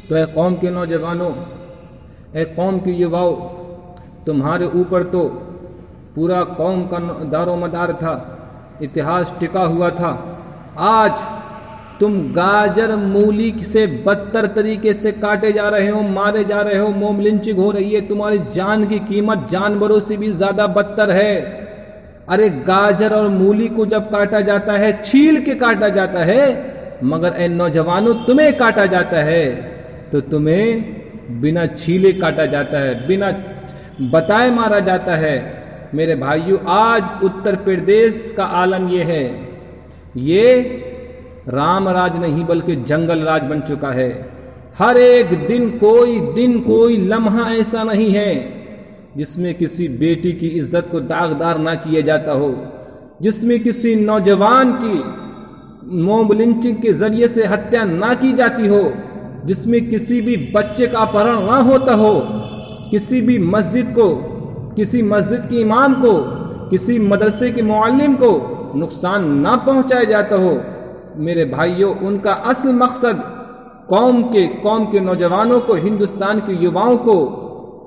تو اے قوم کے نوجوانوں، اے قوم کے یواؤ، تمہارے اوپر تو پورا قوم کا دار و مدار تھا، اتحاد ٹکا ہوا تھا۔ آج تم گاجر مولی سے بدتر طریقے سے کاٹے جا رہے ہو، مارے جا رہے ہو، موم لنچنگ ہو رہی ہے، تمہاری جان کی قیمت جانوروں سے بھی زیادہ بدتر ہے۔ ارے گاجر اور مولی کو جب کاٹا جاتا ہے چھیل کے کاٹا جاتا ہے، مگر اے نوجوانوں تمہیں کاٹا جاتا ہے تو تمہیں بنا چھیلے کاٹا جاتا ہے، بنا بتائے مارا جاتا ہے۔ میرے بھائیو، آج اتر پردیش کا عالم یہ ہے، یہ رام راج نہیں بلکہ جنگل راج بن چکا ہے۔ ہر ایک دن کوئی لمحہ ایسا نہیں ہے جس میں کسی بیٹی کی عزت کو داغدار نہ کیا جاتا ہو، جس میں کسی نوجوان کی موب لنچنگ کے ذریعے سے ہتیا نہ کی جاتی ہو، جس میں کسی بھی بچے کا اپہرن نہ ہوتا ہو، کسی بھی مسجد کو، کسی مسجد کے امام کو، کسی مدرسے کے معلم کو نقصان نہ پہنچایا جاتا ہو۔ میرے بھائیوں، ان کا اصل مقصد قوم کے نوجوانوں کو، ہندوستان کے یواؤں کو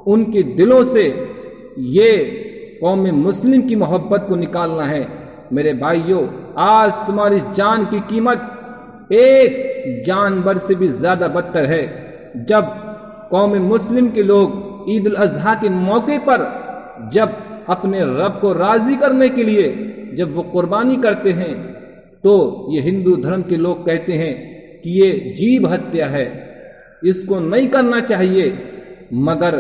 ان کے دلوں سے یہ قوم مسلم کی محبت کو نکالنا ہے۔ میرے بھائیوں، آج تمہاری جان کی قیمت ایک جانور سے بھی زیادہ بدتر ہے۔ جب قوم مسلم کے لوگ عید الاضحیٰ کے موقع پر جب اپنے رب کو راضی کرنے کے لیے جب وہ قربانی کرتے ہیں تو یہ ہندو دھرم کے لوگ کہتے ہیں کہ یہ جیو ہتیا ہے، اس کو نہیں کرنا چاہیے، مگر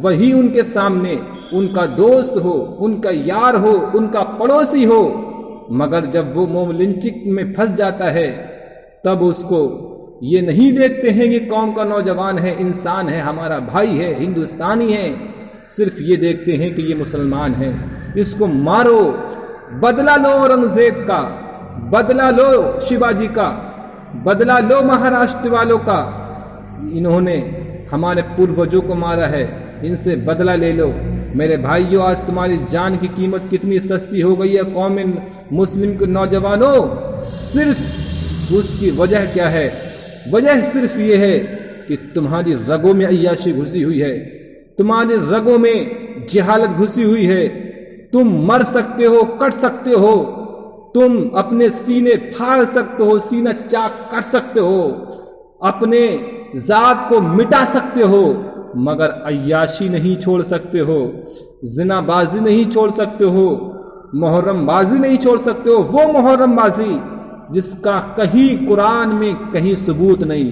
وہی ان کے سامنے ان کا دوست ہو، ان کا یار ہو، ان کا پڑوسی ہو، مگر جب وہ موم لنچنگ میں پھنس جاتا ہے تب اس کو یہ نہیں دیکھتے ہیں کہ قوم کا نوجوان ہے، انسان ہے، ہمارا بھائی ہے، ہندوستانی ہے، صرف یہ دیکھتے ہیں کہ یہ مسلمان ہے، اس کو مارو، بدلہ لو اورنگزیب کا، بدلہ لو شیواجی کا، بدلہ لو مہاراشٹر والوں کا، انہوں نے ہمارے پروجوں کو مارا ہے، ان سے بدلہ لے لو۔ میرے بھائیوں، آج تمہاری جان کی قیمت کتنی سستی ہو گئی ہے قوم مسلم کے نوجوانوں۔ صرف اس کی وجہ کیا ہے؟ وجہ صرف یہ ہے کہ تمہاری رگوں میں عیاشی گھسی ہوئی ہے، تمہاری رگوں میں جہالت گھسی ہوئی ہے۔ تم مر سکتے ہو، کٹ سکتے ہو، تم اپنے سینے پھاڑ سکتے ہو، سینہ چاک کر سکتے ہو، اپنے ذات کو مٹا سکتے ہو، مگر عیاشی نہیں چھوڑ سکتے ہو، زنا بازی نہیں چھوڑ سکتے ہو، محرم بازی نہیں چھوڑ سکتے ہو۔ وہ محرم بازی جس کا کہیں قرآن میں کہیں ثبوت نہیں،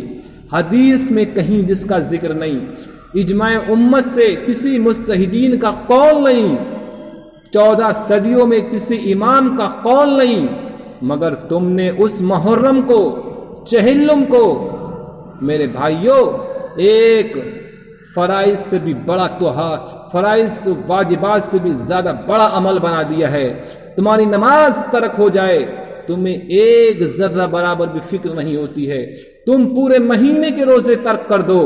حدیث میں کہیں جس کا ذکر نہیں، اجماع امت سے کسی مجتہدین کا قول نہیں، 14 صدیوں میں کسی امام کا قول نہیں، مگر تم نے اس محرم کو، چہلم کو، میرے بھائیوں، ایک فرائض سے بھی بڑا تہوار، فرائض واجبات سے بھی زیادہ بڑا عمل بنا دیا ہے۔ تمہاری نماز ترک ہو جائے، تمہیں ایک ذرہ برابر بھی فکر نہیں ہوتی ہے، تم پورے مہینے کے روزے ترک کر دو،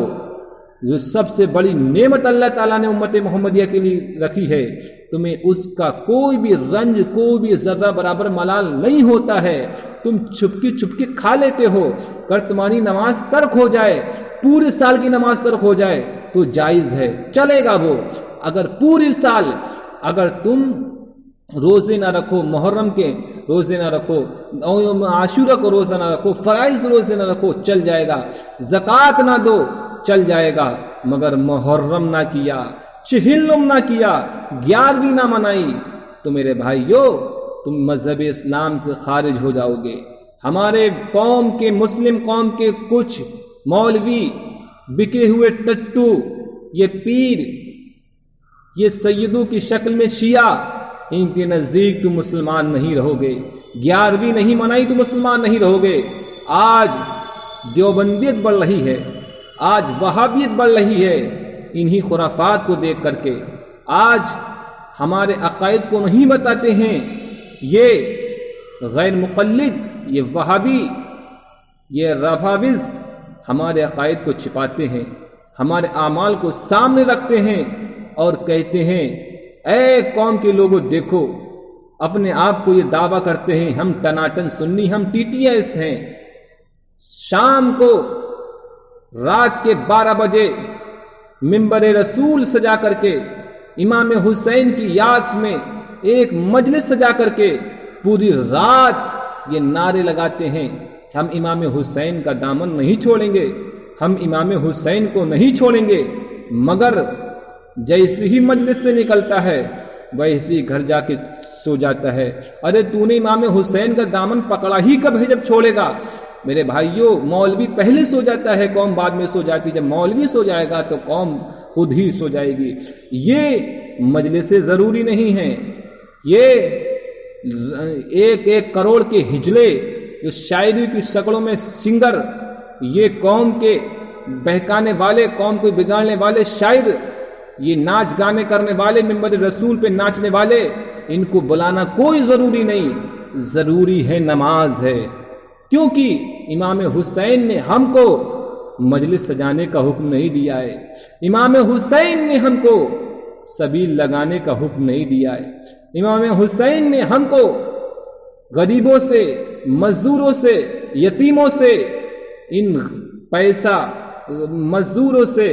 جو سب سے بڑی نعمت اللہ تعالیٰ نے امت محمدیہ کے لیے رکھی ہے، تمہیں اس کا کوئی بھی رنج، کوئی بھی ذرہ برابر ملال نہیں ہوتا ہے، تم چھپکی کھا لیتے ہو۔ اگر تمہاری نماز ترک ہو جائے، پورے سال کی نماز ترک ہو جائے تو جائز ہے، چلے گا وہ۔ اگر پوری سال اگر تم روزے نہ رکھو، محرم کے روزے نہ رکھو، عاشورہ کو روزہ نہ رکھو، فرائض روزے نہ رکھو، چل جائے گا، زکوٰۃ نہ دو، چل جائے گا، مگر محرم نہ کیا، چہلم نہ کیا، 11ویں نہ منائی، تو میرے بھائیوں تم مذہب اسلام سے خارج ہو جاؤ گے۔ ہمارے قوم کے، مسلم قوم کے کچھ مولوی، بکے ہوئے ٹٹو، یہ پیر، یہ سیدوں کی شکل میں شیعہ، ان کے نزدیک تم مسلمان نہیں رہو گے، 11ویں نہیں منائی تو مسلمان نہیں رہو گے۔ آج دیوبندیت بڑھ رہی ہے، آج وہابیت بڑھ رہی ہے، انہی خرافات کو دیکھ کر کے۔ آج ہمارے عقائد کو نہیں بتاتے ہیں، یہ غیر مقلد، یہ وہابی، یہ رافض ہمارے عقائد کو چھپاتے ہیں، ہمارے اعمال کو سامنے رکھتے ہیں اور کہتے ہیں اے قوم کے لوگوں دیکھو، اپنے آپ کو یہ دعویٰ کرتے ہیں ہم ٹناٹن سنی، ہم ٹی ٹی ایس ہیں، شام کو رات کے 12 بجے منبر رسول سجا کر کے امام حسین کی یاد میں ایک مجلس سجا کر کے پوری رات یہ نعرے لگاتے ہیں کہ ہم امام حسین کا دامن نہیں چھوڑیں گے، ہم امام حسین کو نہیں چھوڑیں گے، مگر جیسے ہی مجلس سے نکلتا ہے ویسے ہی گھر جا کے سو جاتا ہے۔ ارے تو نے امام حسین کا دامن پکڑا ہی کب ہے جب چھوڑے گا؟ میرے بھائیوں، مولوی پہلے سو جاتا ہے، قوم بعد میں سو جاتی۔ جب مولوی سو جائے گا تو قوم خود ہی سو جائے گی۔ یہ مجلس ضروری نہیں ہے، یہ ایک کروڑ کے ہجلے جو شاعری کی شکلوں میں سنگر، یہ قوم کے بہکانے والے، قوم کو بگاڑنے والے شاعر، یہ ناچ گانے کرنے والے، منبر رسول پہ ناچنے والے، ان کو بلانا کوئی ضروری نہیں، ضروری ہے نماز ہے۔ کیونکہ امام حسین نے ہم کو مجلس سجانے کا حکم نہیں دیا ہے، امام حسین نے ہم کو سبیل لگانے کا حکم نہیں دیا ہے، امام حسین نے ہم کو غریبوں سے، مزدوروں سے، یتیموں سے، ان پیسہ مزدوروں سے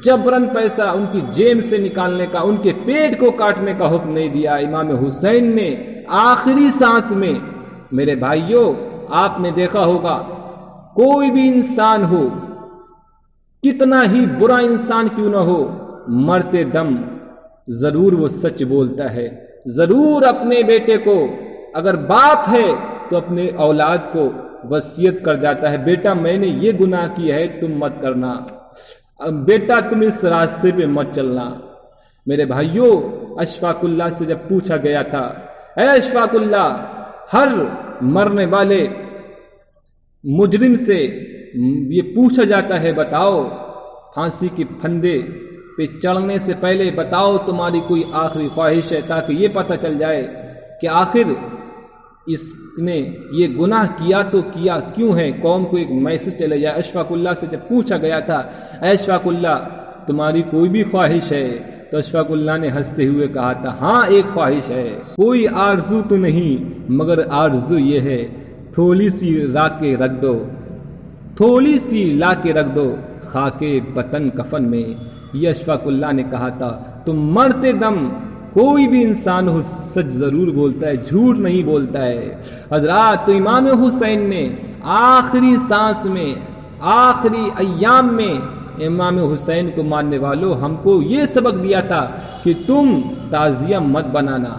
جبرن پیسہ ان کی جیب سے نکالنے کا، ان کے پیٹ کو کاٹنے کا حکم نہیں دیا۔ امام حسین نے آخری سانس میں، میرے بھائیوں آپ نے دیکھا ہوگا، کوئی بھی انسان ہو، کتنا ہی برا انسان کیوں نہ ہو، مرتے دم ضرور وہ سچ بولتا ہے، ضرور اپنے بیٹے کو، اگر باپ ہے تو اپنے اولاد کو وصیت کر جاتا ہے، بیٹا میں نے یہ گناہ کیا ہے تم مت کرنا، بیٹا تم اس راستے پہ مت چلنا۔ میرے بھائیوں، اشفاق اللہ سے جب پوچھا گیا تھا، اے اشفاق اللہ، ہر مرنے والے مجرم سے یہ پوچھا جاتا ہے، بتاؤ پھانسی کے پھندے پہ چڑھنے سے پہلے بتاؤ تمہاری کوئی آخری خواہش ہے، تاکہ یہ پتہ چل جائے کہ آخر اس نے یہ گناہ کیا تو کیا کیوں ہے، قوم کو ایک میسج چلے جائے۔ اشفاق اللہ سے جب پوچھا گیا تھا، اے اشفاق اللہ تمہاری کوئی بھی خواہش ہے، تو اشفاق اللہ نے ہنستے ہوئے کہا تھا، ہاں ایک خواہش ہے، کوئی آرزو تو نہیں مگر آرزو یہ ہے، تھوڑی سی لا کے رکھ دو، تھوڑی سی لا کے رکھ دو خاکے وطن کفن میں۔ یہ اشفاق اللہ نے کہا تھا۔ تو مرتے دم کوئی بھی انسان ہو سچ ضرور بولتا ہے، جھوٹ نہیں بولتا ہے۔ حضرات، تو امام حسین نے آخری سانس میں، آخری ایام میں امام حسین کو ماننے والوں ہم کو یہ سبق دیا تھا کہ تم تعزیہ مت بنانا،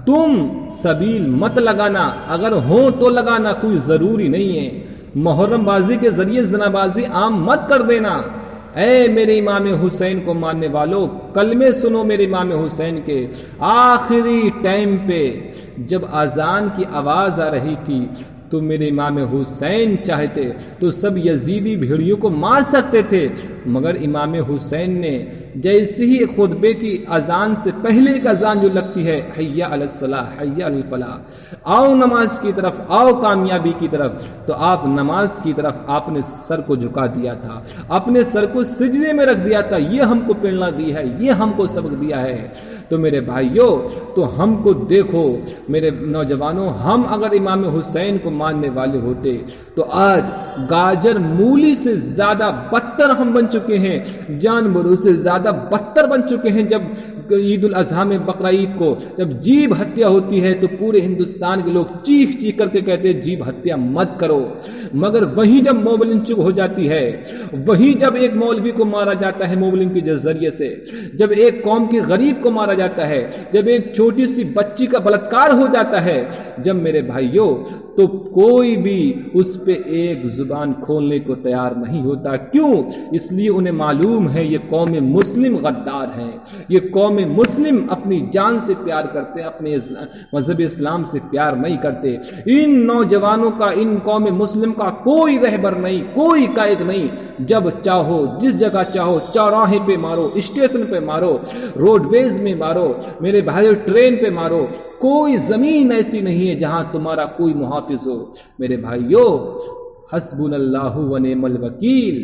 تم سبیل مت لگانا، اگر ہو تو لگانا، کوئی ضروری نہیں ہے۔ محرم بازی کے ذریعے زنا بازی عام مت کر دینا۔ اے میرے امام حسین کو ماننے والوں، کلمے سنو میرے امام حسین کے۔ آخری ٹائم پہ جب اذان کی آواز آ رہی تھی تو میرے امام حسین چاہتے تو سب یزیدی بھیڑیوں کو مار سکتے تھے، مگر امام حسین نے جیسے ہی خطبے کی اذان سے پہلے ایک اذان جو لگتی ہے، حی علی الصلاح، حی علی الفلاح، آؤ نماز کی طرف، آؤ کامیابی کی طرف، تو آپ نماز کی طرف آپ نے سر کو جھکا دیا تھا، اپنے سر کو سجدے میں رکھ دیا تھا۔ یہ ہم کو پریرنا دی ہے، یہ ہم کو سبق دیا ہے۔ تو میرے بھائیوں، تو ہم کو دیکھو میرے نوجوانوں، ہم اگر امام حسین کو ماننے والے ہوتے تو آج گاجر مولی سے زیادہ بدتر ہم بن چکے ہیں، جانوروں سے زیادہ بدتر بن چکے ہیں۔ جب عید الاضحیٰ میں، بقرعید کو جب جیب ہتیا ہوتی ہے تو پورے ہندوستان کے لوگ چیخ چیخ کر کے کہتے ہیں جیب ہتیا مت کرو، مگر وہیں جب موب لنچنگ ہو جاتی ہے، وہیں جب ایک مولوی کو مارا جاتا ہے موب لنچنگ کے ذریعے سے، جب ایک قوم کے غریب کو مارا جاتا ہے، جب ایک چھوٹی سی بچی کا بلاత్کار ہو جاتا ہے، جب میرے بھائیوں، تو کوئی بھی اس پہ ایک زبان کھولنے کو تیار نہیں ہوتا۔ کیوں؟ اس لیے انہیں معلوم ہے یہ قوم مسلم غدار ہیں، یہ قوم مسلم اپنی جان سے پیار کرتے، اپنے مذہب اسلام سے پیار نہیں کرتے۔ ان نوجوانوں کا، ان قوم مسلم کا کوئی رہبر نہیں، کوئی قائد نہیں۔ جب چاہو جس جگہ چاہو، چوراہے پہ مارو، اسٹیشن پہ مارو، روڈ ویز میں مارو، میرے بھائیو ٹرین پہ مارو، کوئی زمین ایسی نہیں ہے جہاں تمہارا کوئی محافظ ہو۔ میرے بھائیو، حسبنا اللہ و نعم الوکیل،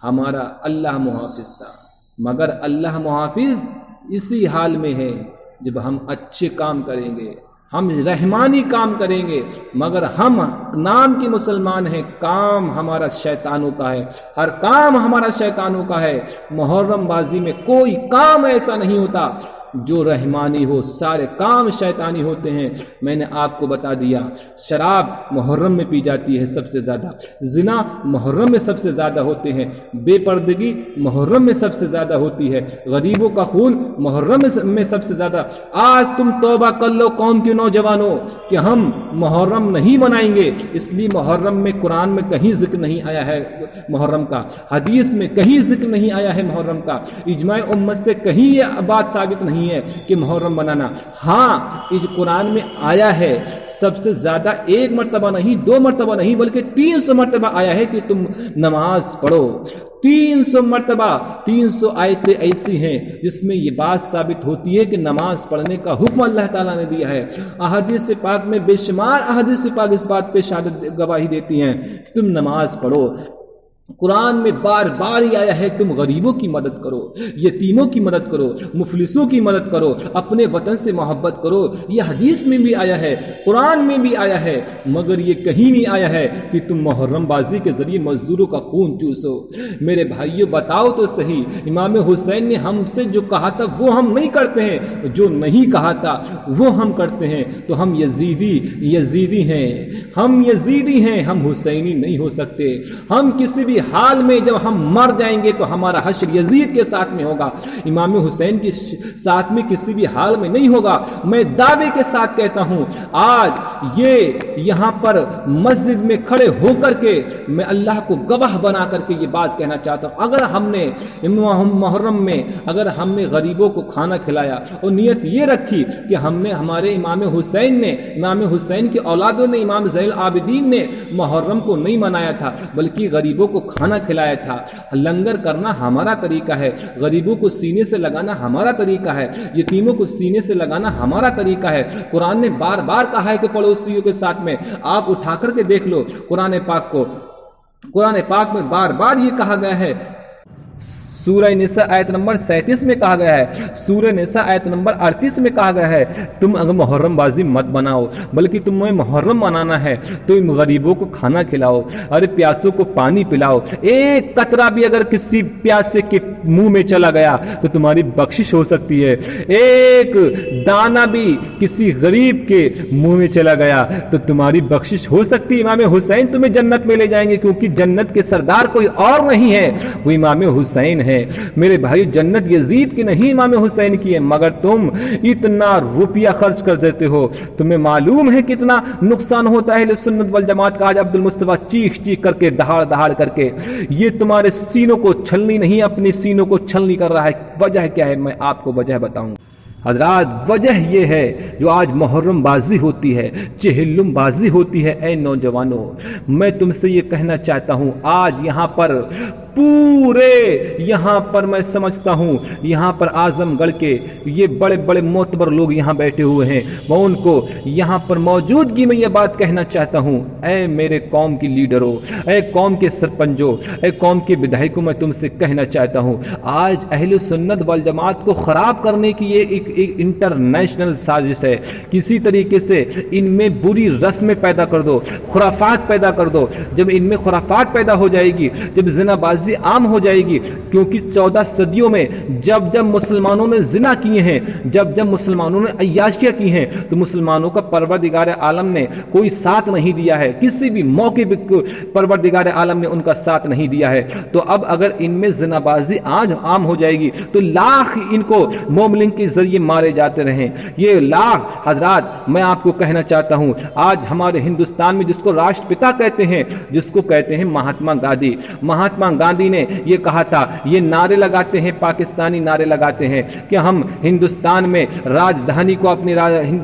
ہمارا اللہ محافظ تھا، مگر اللہ محافظ اسی حال میں ہے جب ہم اچھے کام کریں گے، ہم رحمانی کام کریں گے، مگر ہم نام کے مسلمان ہیں، کام ہمارا شیطانوں کا ہے، ہر کام ہمارا شیطانوں کا ہے۔ محرم بازی میں کوئی کام ایسا نہیں ہوتا جو رحمانی ہو، سارے کام شیطانی ہوتے ہیں۔ میں نے آپ کو بتا دیا، شراب محرم میں پی جاتی ہے سب سے زیادہ، زنا محرم میں سب سے زیادہ ہوتے ہیں، بے پردگی محرم میں سب سے زیادہ ہوتی ہے، غریبوں کا خون محرم میں سب سے زیادہ۔ آج تم توبہ کر لو قوم کے نوجوانوں کہ ہم محرم نہیں منائیں گے، اس لیے محرم میں قرآن میں کہیں ذکر نہیں آیا ہے محرم کا، حدیث میں کہیں ذکر نہیں آیا ہے محرم کا، اجماع امت سے کہیں یہ بات ثابت نہیں ہے کہ محرم بنانا۔ ہاں اس قرآن میں آیا ہے، سب سے زیادہ ایک مرتبہ نہیں، دو مرتبہ نہیں، بلکہ 300 مرتبہ آیا ہے کہ تم نماز پڑھو۔ 300 مرتبہ، 300 آیتیں ایسی ہیں جس میں یہ بات ثابت ہوتی ہے کہ نماز پڑھنے کا حکم اللہ تعالیٰ نے دیا ہے۔ احادیث پاک میں بے شمار احادیث پاک اس بات پہ شہادت گواہی دیتی ہیں کہ تم نماز پڑھو۔ قرآن میں بار بار ہی آیا ہے تم غریبوں کی مدد کرو، یتیموں کی مدد کرو، مفلسوں کی مدد کرو، اپنے وطن سے محبت کرو۔ یہ حدیث میں بھی آیا ہے، قرآن میں بھی آیا ہے، مگر یہ کہیں نہیں آیا ہے کہ تم محرم بازی کے ذریعے مزدوروں کا خون چوسو۔ میرے بھائیوں بتاؤ تو صحیح، امام حسین نے ہم سے جو کہا تھا وہ ہم نہیں کرتے ہیں، جو نہیں کہا تھا وہ ہم کرتے ہیں، تو ہم یزیدی ہیں، ہم یزیدی ہیں، ہم حسینی نہیں ہو سکتے۔ ہم کسی بھی حال میں جب ہم مر جائیں گے تو ہمارا حشر یزید کے ساتھ میں ہوگا، امام حسین کے ساتھ میں کسی بھی حال میں نہیں ہوگا۔ میں دعوے کے ساتھ کہتا ہوں، آج یہ یہاں پر مسجد میں کھڑے ہو کر کے میں اللہ کو گواہ بنا کر کے یہ بات کہنا چاہتا ہوں، اگر ہم نے محرم میں اگر ہم نے غریبوں کو کھانا کھلایا اور نیت یہ رکھی کہ ہم نے ہمارے امام حسین کی اولادوں نے، امام زین العابدین نے محرم کو نہیں منایا تھا بلکہ غریبوں کو کھانا کھلایا تھا۔ لنگر کرنا ہمارا طریقہ ہے، غریبوں کو سینے سے لگانا ہمارا طریقہ ہے، یتیموں کو سینے سے لگانا ہمارا طریقہ ہے۔ قرآن نے بار بار کہا ہے کہ پڑوسیوں کے ساتھ میں، آپ اٹھا کر کے دیکھ لو قرآن پاک کو، قرآن پاک میں بار بار یہ کہا گیا ہے۔ سورہ نساء آیت نمبر 37 میں کہا گیا ہے، سورہ نساء آیت نمبر 38 میں کہا گیا ہے تم اگر محرم بازی مت بناؤ، بلکہ تمہیں محرم منانا ہے تو غریبوں کو کھانا کھلاؤ، اور پیاسوں کو پانی پلاؤ۔ ایک قطرہ بھی اگر کسی پیاسے کے منہ میں چلا گیا تو تمہاری بخشش ہو سکتی ہے، ایک دانہ بھی کسی غریب کے منہ میں چلا گیا تو تمہاری بخشش ہو سکتی ہے۔ امام حسین تمہیں جنت میں لے جائیں گے، کیونکہ جنت کے سردار کوئی اور نہیں ہے، وہ امام حسین ہے۔ میرے بھائی جنت یزید کی نہیں، امام حسین کی ہے، مگر تم اتنا روپیہ خرچ کر دیتے ہو۔ تمہیں معلوم ہے کتنا نقصان ہوتا ہے اہل سنت والجماعت کا۔ آج عبد المصطفیٰ چیخ چیخ کر کے، دہاڑ دہاڑ کر کے یہ تمہارے سینوں کو چھلنی نہیں، اپنی سینوں کو چھلنی کر رہا ہے۔ وجہ کیا ہے میں آپ کو وجہ بتاؤں حضرات، وجہ یہ ہے جو آج محرم بازی ہوتی ہے، چہلم بازی ہوتی ہے۔ اے نوجوانوں، میں تم سے یہ کہنا چاہتا ہوں، آج یہاں پر یہاں پر میں سمجھتا ہوں یہاں پر اعظم گڑھ کے یہ بڑے بڑے معتبر لوگ یہاں بیٹھے ہوئے ہیں، میں ان کو یہاں پر موجودگی میں یہ بات کہنا چاہتا ہوں، اے میرے قوم کی لیڈروں، اے قوم کے سرپنچوں، اے قوم کے بدھائکوں، میں تم سے کہنا چاہتا ہوں آج اہل سنت والجماعت کو خراب کرنے کی یہ ایک انٹرنیشنل سازش ہے۔ کسی طریقے سے ان میں بری رسمیں پیدا کر دو، خرافات پیدا کر دو۔ جب ان میں خرافات پیدا ہو جائے گی، جب زنا بازی عام ہو جائے گی، کیونکہ 14 صدیوں میں جب مسلمانوں نے زنا کیے ہیں، جب مسلمانوں نے عیاشیاں کی ہیں، تو مسلمانوں کا پروردگار عالم نے کوئی ساتھ نہیں دیا ہے، کسی بھی موقع پہ پروردگار عالم نے ان کا ساتھ نہیں دیا ہے۔ تو اب اگر ان میں زنا بازی آج عام ہو جائے گی تو لاکھ ان کو موملنگ کے ذریعے مارے جاتے رہیں۔ یہ لاکھ حضرات، میں آپ کو کہنا چاہتا ہوں آج ہمارے ہندوستان میں جس کو راشٹر پتا کہتے ہیں، جس کو کہتے ہیں مہاتما گاندھی نے یہ کہا تھا، یہ نعرے لگاتے ہیں، پاکستانی نعرے لگاتے ہیں کہ ہم ہندوستان میں راجدھانی کو، اپنی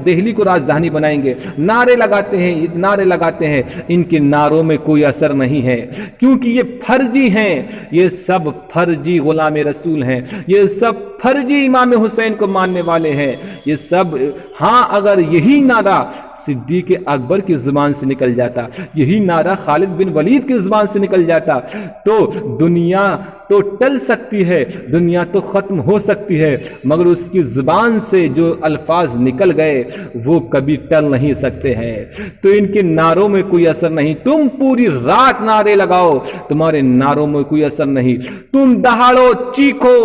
دہلی کو راجدھانی بنائیں گے، نعرے لگاتے ہیں، ان کے نعروں میں کوئی اثر نہیں ہے، کیونکہ یہ فرضی ہیں، یہ سب فرضی غلام رسول ہیں، یہ سب فرضی امام حسین کو ماننے والے ہیں یہ سب. ہاں اگر یہی نعرہ صدیق اکبر کی زبان سے نکل جاتا, یہی نعرہ خالد بن ولید کی زبان سے نکل جاتا تو دنیا تو ٹل سکتی ہے, دنیا تو ختم ہو سکتی ہے, مگر اس کی زبان سے جو الفاظ نکل گئے وہ کبھی ٹل نہیں سکتے ہیں. تو ان کے نعروں میں کوئی اثر نہیں. تم پوری رات نعرے لگاؤ, تمہارے نعروں میں کوئی اثر نہیں. تم دہاڑو, چیخو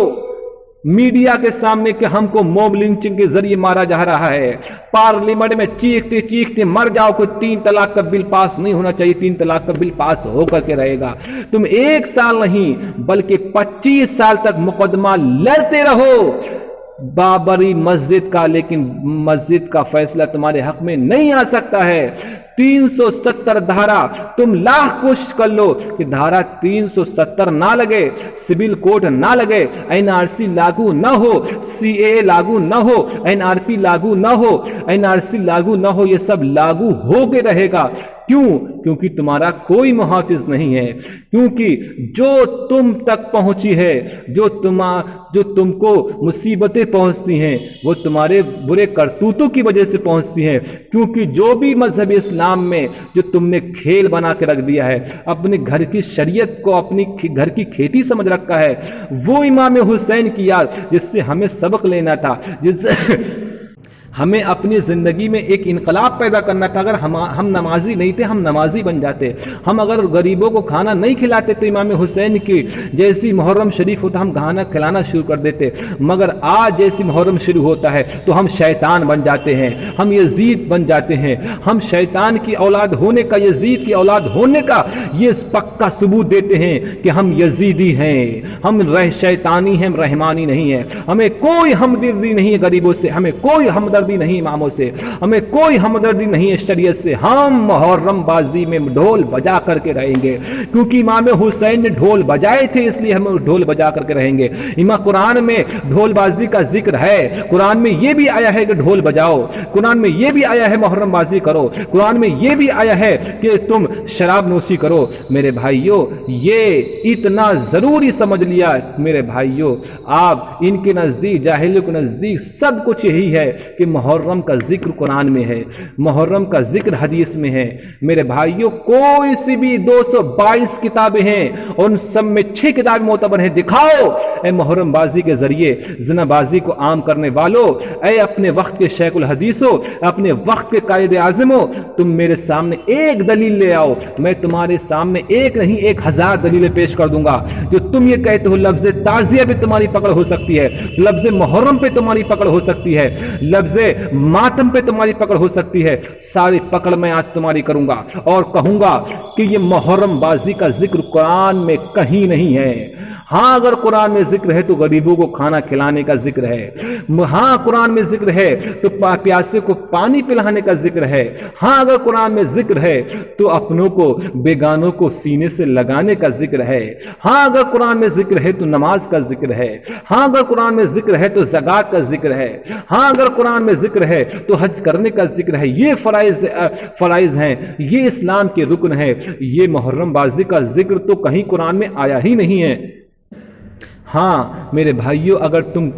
میڈیا کے سامنے کہ ہم کو موب لنچنگ کے ذریعے مارا جا رہا ہے, پارلیمنٹ میں چیختے چیختے مر جاؤ, کوئی 3 طلاق کا بل پاس نہیں ہونا چاہیے, 3 طلاق کا بل پاس ہو کر کے رہے گا. تم 1 سال نہیں بلکہ 25 سال تک مقدمہ لڑتے رہو بابری مسجد کا, لیکن مسجد کا فیصلہ تمہارے حق میں نہیں آ سکتا ہے. 370 دھارا تم لاکھ کوشش کر لو کہ دھارا 370 نہ لگے, سول کوڈ نہ لگے, NRC لاگو نہ ہو, CAA لاگو نہ ہو, NRP لاگو نہ ہو, NRC لاگو نہ ہو, یہ سب لاگو ہو کے رہے گا. کیوں؟ کیونکہ تمہارا کوئی محافظ نہیں ہے, کیونکہ جو تم تک پہنچی ہے, جو تم کو مصیبتیں پہنچتی ہیں وہ تمہارے برے کرتوتوں کی وجہ سے پہنچتی ہیں. کیونکہ جو بھی مذہب اسلام میں جو تم نے کھیل بنا کے رکھ دیا ہے, اپنے گھر کی شریعت کو اپنی گھر کی کھیتی سمجھ رکھا ہے, وہ امام حسین کی یاد جس سے ہمیں سبق لینا تھا, جس سے ہمیں اپنی زندگی میں ایک انقلاب پیدا کرنا تھا. اگر ہم نمازی نہیں تھے ہم نمازی بن جاتے, ہم اگر غریبوں کو کھانا نہیں کھلاتے تو امام حسین کی جیسی محرم شریف ہوتا ہم کھانا کھلانا شروع کر دیتے. مگر آج جیسی محرم شروع ہوتا ہے تو ہم شیطان بن جاتے ہیں, ہم یزید بن جاتے ہیں. ہم شیطان کی اولاد ہونے کا, یزید کی اولاد ہونے کا یہ پکا ثبوت دیتے ہیں کہ ہم یزیدی ہیں, ہم شیطانی ہیں, رحمانی نہیں ہیں. ہمیں کوئی ہمدردی نہیں ہے غریبوں سے, ہمیں کوئی ہمدردی نہیں اماموں سے, ہمیں کوئی ہمدردی نہیں ہے شریعت سے. ہم محرم بازی میں ڈھول بجا کر کے رہیں گے, کیونکہ امام حسین نے ڈھول بجائے تھے اس لیے ہم ڈھول بجا کر کے رہیں گے. قرآن میں ڈھول بازی کا ذکر ہے, قرآن میں یہ بھی آیا ہے کہ ڈھول بجاؤ, قرآن میں یہ بھی آیا ہے محرم بازی کرو, قرآن میں یہ بھی آیا ہے کہ تم شراب نوشی کرو. میرے بھائیوں یہ اتنا ضروری سمجھ لیا میرے بھائیوں, آپ ان کے نزدیک, جاہلوں کے نزدیک سب کچھ یہی ہے کہ محرم کا ذکر قرآن میں ہے, محرم کا ذکر حدیث میں ہے. میرے بھائیوں کوئی سی بھی 222 کتابیں ہیں, ان سب میں 6 کتابیں معتبر ہیں. دکھاؤ اے محرم بازی کے ذریعے زنا بازی کو عام کرنے والوں, اے اپنے وقت کے شیخ الحدیثوں, اپنے وقت کے قائد اعظموں, تم میرے سامنے ایک دلیل لے آؤ, میں تمہارے سامنے ایک نہیں 1000 دلیلیں پیش کر دوں گا. جو تم یہ کہتے ہو لفظ تعزیہ پہ تمہاری پکڑ ہو سکتی ہے, لفظ محرم پہ تمہاری پکڑ ہو سکتی ہے, لفظ ماتم پہ تمہاری پکڑ ہو سکتی ہے, ساری پکڑ میں آج تمہاری کروں گا اور کہوں گا کہ یہ محرم بازی کا ذکر قرآن میں کہیں نہیں ہے. ہاں اگر قرآن میں ذکر ہے تو غریبوں کو کھانا کھلانے کا ذکر ہے, ہاں قرآن میں ذکر ہے تو پیاسے کو پانی پلانے کا ذکر ہے, ہاں اگر قرآن میں ذکر ہے تو اپنوں کو بیگانوں کو سینے سے لگانے کا ذکر ہے, ہاں اگر قرآن میں ذکر ہے تو نماز کا ذکر ہے, ہاں اگر قرآن میں ذکر ہے تو زکوٰۃ کا ذکر ہے, ہاں اگر قرآن میں ذکر ہے تو حج کرنے کا ذکر ہے. یہ فرائض ہیں, یہ اسلام کے رکن ہے. یہ محرم بازی کا ذکر تو کہیں قرآن میں آیا ہی نہیں ہے. ہاں میرے بھائیوں اگر تم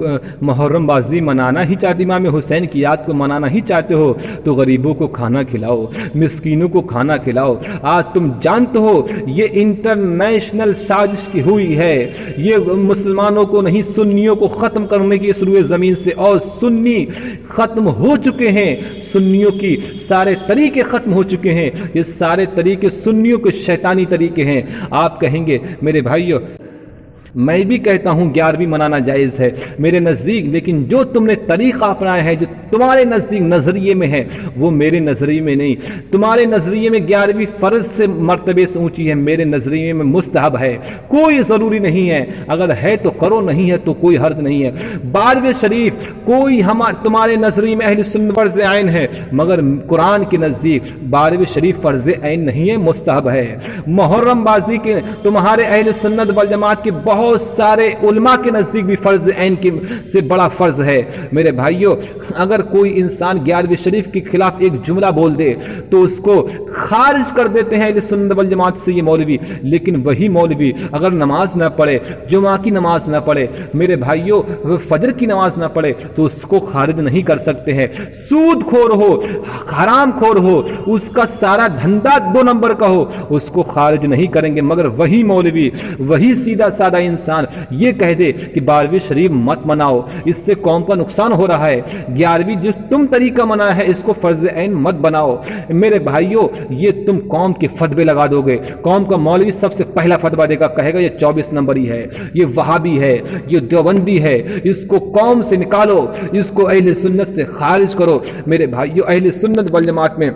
محرم بازی منانا ہی چاہتے, امام حسین کی یاد کو منانا ہی چاہتے ہو تو غریبوں کو کھانا کھلاؤ, مسکینوں کو کھانا کھلاؤ. آج تم جانتے ہو یہ انٹرنیشنل سازش کی ہوئی ہے, یہ مسلمانوں کو نہیں سنیوں کو ختم کرنے کی اس روئے زمین سے, اور سنی ختم ہو چکے ہیں, سنیوں کی سارے طریقے ختم ہو چکے ہیں. یہ سارے طریقے سنیوں کے شیطانی طریقے ہیں. آپ کہیں گے میرے بھائیوں میں بھی کہتا ہوں 11ویں منانا جائز ہے میرے نزدیک, لیکن جو تم نے طریقہ اپنایا ہے, جو تمہارے نزدیک نظریے میں ہے, وہ میرے نظریے میں نہیں. تمہارے نظریے میں 11ویں فرض سے مرتبے سے اونچی ہے, میرے نظریے میں مستحب ہے. کوئی ضروری نہیں ہے, اگر ہے تو کرو, نہیں ہے تو کوئی حرج نہیں ہے. 12ویں شریف کوئی تمہارے نظریے میں اہل سنت فرض عین ہے, مگر قرآن کے نزدیک 12ویں شریف فرض عین نہیں ہے, مستحب ہے. محرم بازی کے تمہارے اہل سنت والجماعت کے بہت سارے علماء کے نزدیک بھی فرض عین سے بڑا فرض ہے. میرے بھائیوں اگر کوئی انسان 11ویں شریف کے خلاف ایک جملہ بول دے تو اس کو خارج کر دیتے ہیں اہل سنت والجماعت سے یہ مولوی. لیکن وہی مولوی اگر نماز نہ پڑھے, جمعہ کی نماز نہ پڑھے, میرے بھائیوں فجر کی نماز نہ پڑھے, تو اس کو خارج نہیں کر سکتے ہیں. سود خور ہو, حرام خور ہو, اس کا سارا دھندا 2 نمبر کا ہو, اس کو خارج نہیں کریں گے. مگر وہی مولوی, وہی سیدھا سادہ انسان یہ کہہ دے کہ 12ویں شریف مت مناؤ, اس سے قوم کا نقصان ہو رہا ہے, 11ویں جو تم طریقہ منایا ہے اس کو فرض عین مت بناؤ. میرے بھائیوں یہ تم قوم کے فتوے لگا دو گے. قوم کا مولوی سب سے پہلا فتویٰ دے گا, کہے گا یہ 24 نمبری ہے, یہ وہابی ہے, یہ دیوبندی ہے, اس کو قوم سے نکالو, اس کو اہل سنت سے خارج کرو. میرے بھائیوں اہل سنت والجماعت میں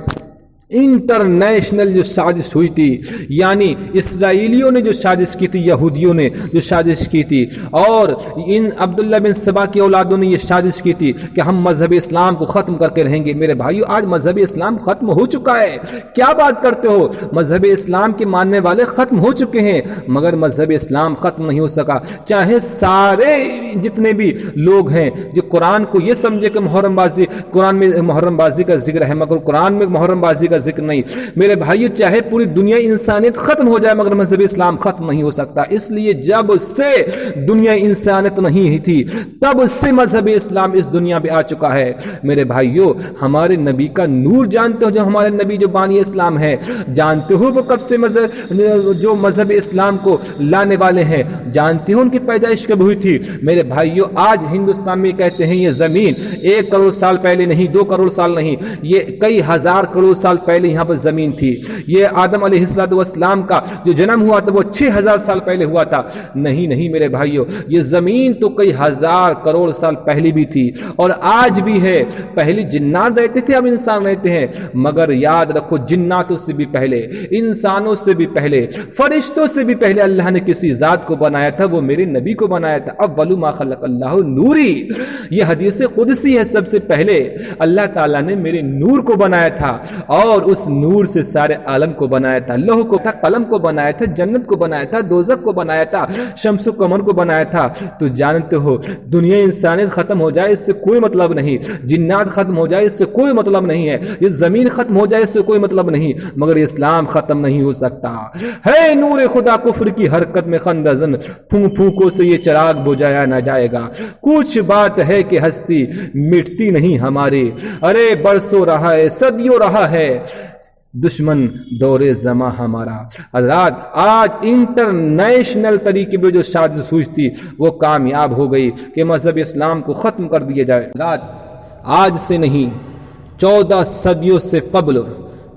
انٹرنیشنل جو سازش ہوئی تھی, یعنی اسرائیلیوں نے جو سازش کی تھی, یہودیوں نے جو سازش کی تھی, اور ان عبداللہ بن سبا کی اولادوں نے یہ سازش کی تھی کہ ہم مذہب اسلام کو ختم کر کے رہیں گے. میرے بھائیو آج مذہب اسلام ختم ہو چکا ہے. کیا بات کرتے ہو, مذہب اسلام کے ماننے والے ختم ہو چکے ہیں, مگر مذہب اسلام ختم نہیں ہو سکا. چاہے سارے جتنے بھی لوگ ہیں جو قرآن کو یہ سمجھے کہ محرم بازی, قرآن میں محرم بازی کا ذکر ہے مگر قرآن میں محرم بازی کا ذکر نہیں. میرے بھائیو چاہے پوری دنیا انسانیت ختم ہو جائے مگر مذہب اسلام ختم نہیں ہو سکتا. اس لیے جب سے دنیا انسانیت نہیں تھی تب سے مذہب اسلام اس دنیا پہ آ چکا ہے. میرے بھائیو ہمارے نبی کا نور جانتے ہو, جو ہمارے نبی جو بانی اسلام ہے, جانتے ہو وہ کب سے جو مذہب اسلام کو لانے والے ہیں, جانتے ہو ان کی پیدائش کب ہوئی تھی. میرے بھائیو آج ہندوستان میں کہتے ہیں یہ زمین 1 کروڑ سال پہلے نہیں, 2 کروڑ سال نہیں, یہ کئی ہزار کروڑ سال پہلے یہاں پر زمین تھی. یہ آدم علیہ السلام کا جو جنم ہوا تھا وہ 6000 سال پہلے ہوا تھا. نہیں میرے بھائیو, یہ زمین تو کئی ہزار کروڑ سال پہلے بھی تھی اور آج بھی ہے. پہلی جنات رہتے تھے, اب انسان رہتے ہیں, مگر یاد رکھو جناتوں سے بھی پہلے, انسانوں سے بھی پہلے, فرشتوں سے بھی پہلے اللہ نے کسی ذات کو بنایا تھا, وہ میرے نبی کو بنایا تھا. اول ما خلق اللہ نوری, یہ حدیث قدسی ہے. سب سے پہلے اللہ تعالیٰ نے میرے نور کو بنایا تھا اور اس نور سے سارے عالم کو بنایا تھا. لوح کو تھا, قلم کو بنایا تھا, جنت کو بنایا تھا, دوزخ کو بنایا تھا, شمس و قمر کو بنایا تھا. تو جانتے ہو دنیا انسانیت ختم ہو جائے اس سے کوئی مطلب نہیں, جنات ختم ہو جائے اس سے کوئی مطلب نہیں ہے, یہ زمین ختم ہو جائے اس سے کوئی مطلب نہیں, مگر اسلام ختم نہیں ہو سکتا. ہے نور خدا کفر کی حرکت میں خندزن, پھونکوں سے یہ چراغ بجھایا نہ جائے گا. کچھ بات ہے کہ ہستی مٹتی نہیں ہماری, ارے برسوں رہا ہے, صدیوں رہا ہے دشمن دور زماں ہمارا. حضرات آج انٹرنیشنل طریقے پہ جو سازش ہوئی تھی وہ کامیاب ہو گئی کہ مذہب اسلام کو ختم کر دیا جائے. حضرات آج سے نہیں 14 صدیوں سے قبل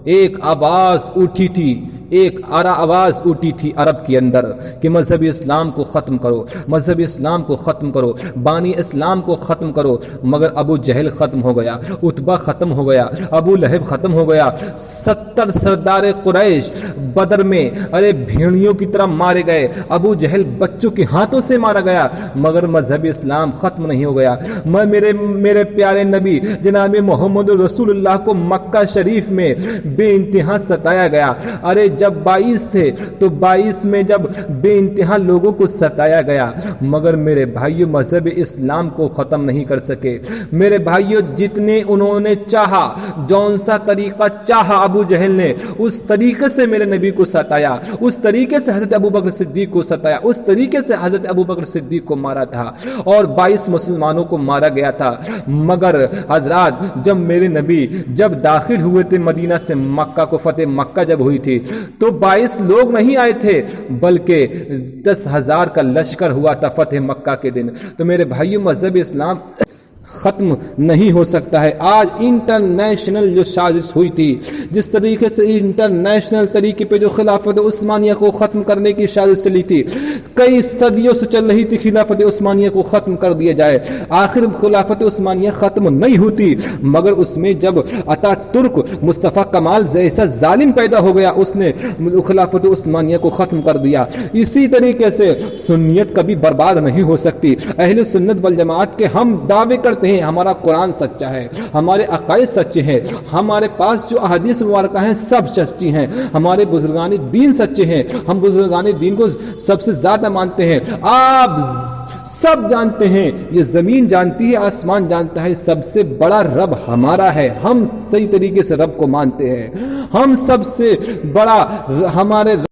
ایک آواز اٹھی تھی, ایک آواز اٹھی تھی عرب کے اندر کہ مذہب اسلام کو ختم کرو, مذہب اسلام کو ختم کرو, بانی اسلام کو ختم کرو. مگر ابو جہل ختم ہو گیا, عتبہ ختم ہو گیا, ابو لہب ختم ہو گیا, 70 سردار قریش بدر میں ارے بھیڑیوں کی طرح مارے گئے, ابو جہل بچوں کے ہاتھوں سے مارا گیا, مگر مذہب اسلام ختم نہیں ہو گیا. میرے پیارے نبی جناب محمد رسول اللہ کو مکہ شریف میں بے انتہا ستایا گیا. ارے جب 22 تھے تو 22 میں جب بے انتہا لوگوں کو ستایا گیا, مگر میرے بھائیو مذہب اسلام کو ختم نہیں کر سکے. میرے بھائیو جتنے انہوں نے چاہا, جون سا طریقہ چاہا ابو جہل نے, اس طریقے سے میرے نبی کو ستایا, اس طریقے سے حضرت ابوبکر صدیق کو ستایا, اس طریقے سے حضرت ابوبکر صدیق کو مارا تھا اور 22 مسلمانوں کو مارا گیا تھا. مگر حضرات جب میرے نبی جب داخل ہوئے تھے مدینہ سے مکہ کو, فتح مکہ جب ہوئی تھی تو 22 لوگ نہیں آئے تھے بلکہ 10,000 کا لشکر ہوا تھا فتح مکہ کے دن. تو میرے بھائیو مذہب اسلام ختم نہیں ہو سکتا ہے. آج انٹرنیشنل جو سازش ہوئی تھی, جس طریقے سے انٹرنیشنل طریقے پہ جو خلافت عثمانیہ کو ختم کرنے کی سازش چلی تھی, کئی صدیوں سے چل رہی تھی خلافت عثمانیہ کو ختم کر دیا جائے. آخر خلافت عثمانیہ ختم نہیں ہوتی, مگر اس میں جب اتا ترک مصطفیٰ کمال جیسا ظالم پیدا ہو گیا, اس نے خلافت عثمانیہ کو ختم کر دیا. اسی طریقے سے سنیت کبھی برباد نہیں ہو سکتی. اہل سنت والجماعت کے ہم دعوے کرتے ہیں ہمارا قرآن سچا ہے, ہمارے عقائد سچے ہیں, ہمارے پاس جو احادیث مبارکہ ہیں سب سچی ہیں, ہمارے بزرگان دین سچے ہیں, ہم بزرگان دین کو سب سے زیادہ مانتے ہیں. آپ سب جانتے ہیں، یہ زمین جانتی ہے، آسمان جانتا ہے، سب سے بڑا رب ہمارا ہے، ہم صحیح طریقے سے رب کو مانتے ہیں، ہم سب سے بڑا ہمارے